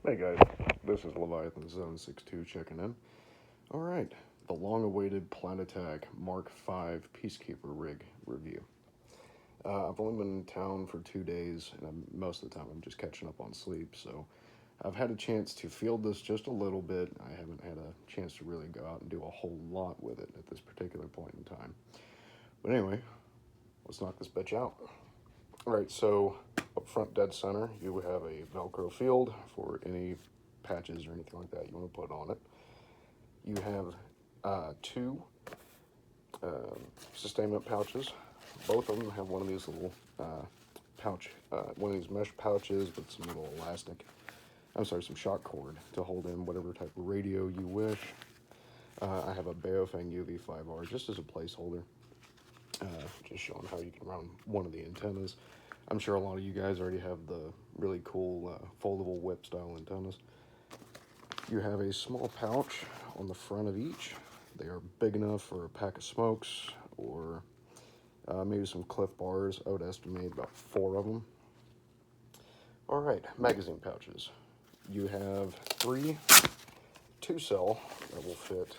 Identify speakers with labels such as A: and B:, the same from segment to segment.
A: Hey guys, this is Leviathan Zone 62 checking in. Alright, the long-awaited Platatac Mark 5 Peacekeeper rig review. I've only been in town for 2 days, and most of the time I'm just catching up on sleep, so I've had a chance to field this just a little bit. I haven't had a chance to really go out and do a whole lot with it at this particular point in time. But anyway, let's knock this bitch out. Alright, so up front dead center, you have a Velcro field for any patches or anything like that you want to put on it. You have two sustainment pouches. Both of them have one of these little one of these mesh pouches with some little elastic, some shock cord to hold in whatever type of radio you wish. I have a Baofeng UV5R just as a placeholder. Just showing how you can run one of the antennas. I'm sure a lot of you guys already have the really cool foldable whip style antennas. You have a small pouch on the front of each. They are big enough for a pack of smokes or maybe some Cliff bars. I would estimate about 4 of them. Alright, magazine pouches. You have 3 2-cell that will fit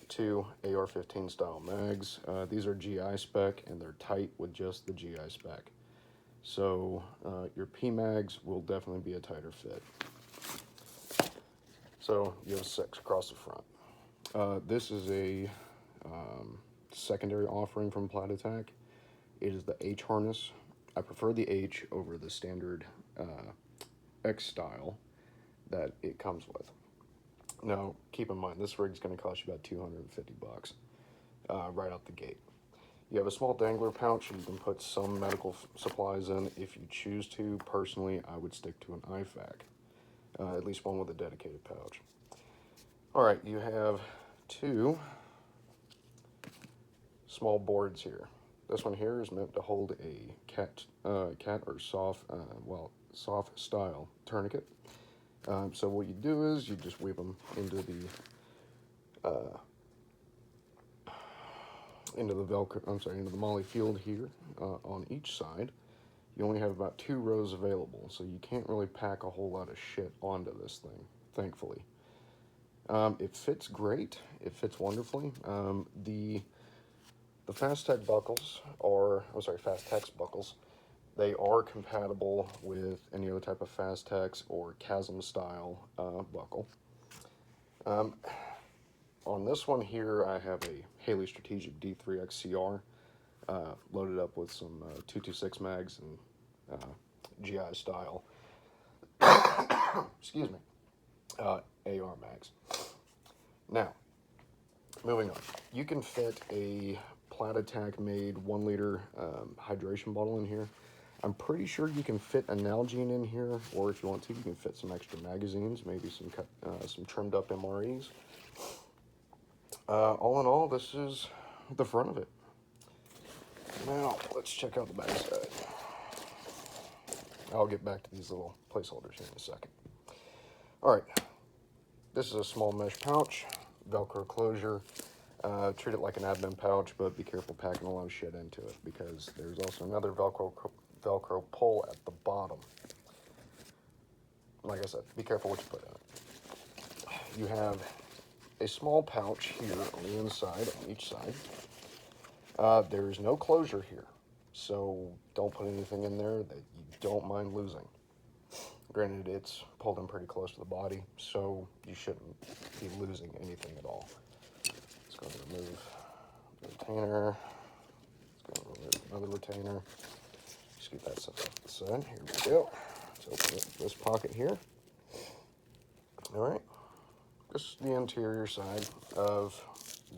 A: 2 AR-15 style mags. These are GI spec and they're tight with just the GI spec. So your P-mags will definitely be a tighter fit. So you have 6 across the front. This is a secondary offering from Platatac. It is the H harness. I prefer the H over the standard X style that it comes with. Now, keep in mind, this rig is going to cost you about $250 right out the gate. You have a small dangler pouch you can put some medical supplies in if you choose to. Personally, I would stick to an IFAC, at least one with a dedicated pouch. Alright, you have 2 small boards here. This one here is meant to hold a cat or soft style tourniquet. So what you do is you just weave them into the MOLLE field here on each side. You only have about 2 rows available, so you can't really pack a whole lot of shit onto this thing, thankfully. It fits great. It fits wonderfully. The Fast-Tech buckles Fast-Tech's buckles, they are compatible with any other type of Fast-Tech's or Chasm style buckle. On this one here, I have a Haley Strategic D3XCR loaded up with some 226 mags and GI style, excuse me, AR mags. Now, moving on. You can fit a Platatac made 1 liter hydration bottle in here. I'm pretty sure you can fit a Nalgene in here, or if you want to, you can fit some extra magazines, maybe some trimmed up MREs. All in all, this is the front of it. Now, let's check out the back side. I'll get back to these little placeholders here in a second. Alright, this is a small mesh pouch, Velcro closure. Treat it like an admin pouch, but be careful packing a lot of shit into it because there's also another Velcro pull at the bottom. Like I said, be careful what you put in it. You have a small pouch here on the inside, on each side. There's no closure here, so don't put anything in there that you don't mind losing. Granted, it's pulled in pretty close to the body, so you shouldn't be losing anything at all. Let's go and remove the retainer. Let's go and remove another retainer. Just get that set off the side. Here we go. Let's open this pocket here. All right. This is the interior side of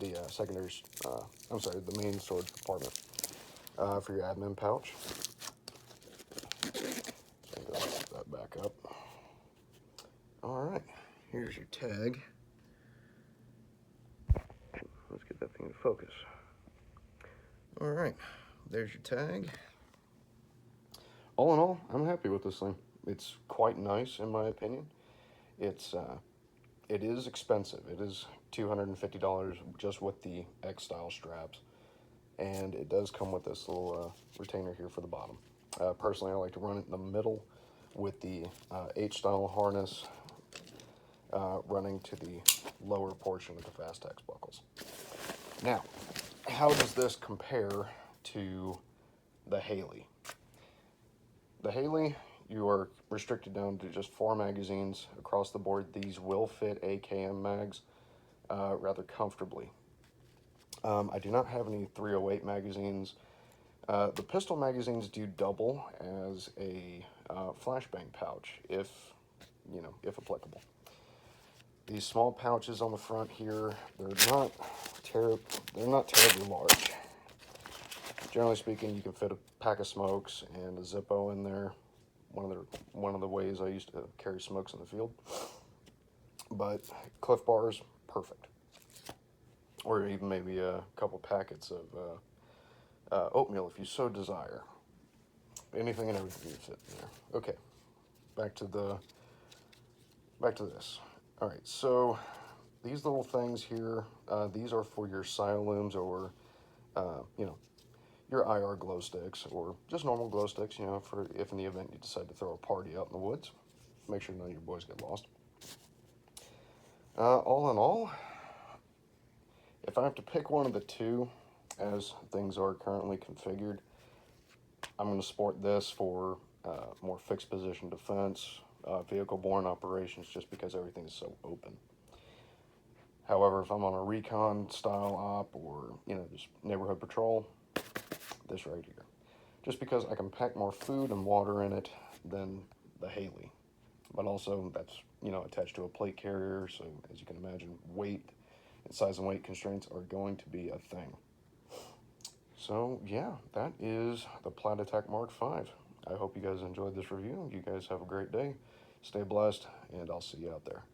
A: the the main storage compartment for your admin pouch. Put that back up. All right, here's your tag. Let's get that thing in focus. All right, there's your tag. All in all, I'm happy with this thing. It's quite nice in my opinion. It is expensive. It is $250 just with the X style straps, and it does come with this little retainer here for the bottom. Personally, I like to run it in the middle with the H-style harness running to the lower portion of the Fastax buckles. Now, how does this compare to the Haley? The Haley, you are restricted down to just 4 magazines across the board. These will fit AKM mags rather comfortably. I do not have any 308 magazines. The pistol magazines do double as a flashbang pouch, if applicable. These small pouches on the front here, they're not terribly large. Generally speaking, you can fit a pack of smokes and a Zippo in there. One of the ways I used to carry smokes in the field. But Cliff Bars, perfect. Or even maybe a couple packets of oatmeal if you so desire. Anything and everything can fit in there. Okay, back to this. All right, so these little things here, these are for your Sialooms or your IR glow sticks or just normal glow sticks, for if in the event you decide to throw a party out in the woods. Make sure none of your boys get lost. All in all, if I have to pick one of the two, as things are currently configured, I'm going to sport this for more fixed position defense, vehicle-borne operations, just because everything is so open. However, if I'm on a recon style op or just neighborhood patrol, this right here, just because I can pack more food and water in it than the Haley, but also that's attached to a plate carrier, so as you can imagine, weight and size and weight constraints are going to be a thing. So yeah, that is the Platatac Mark V. I hope you guys enjoyed this review. You guys have a great day. Stay blessed, and I'll see you out there.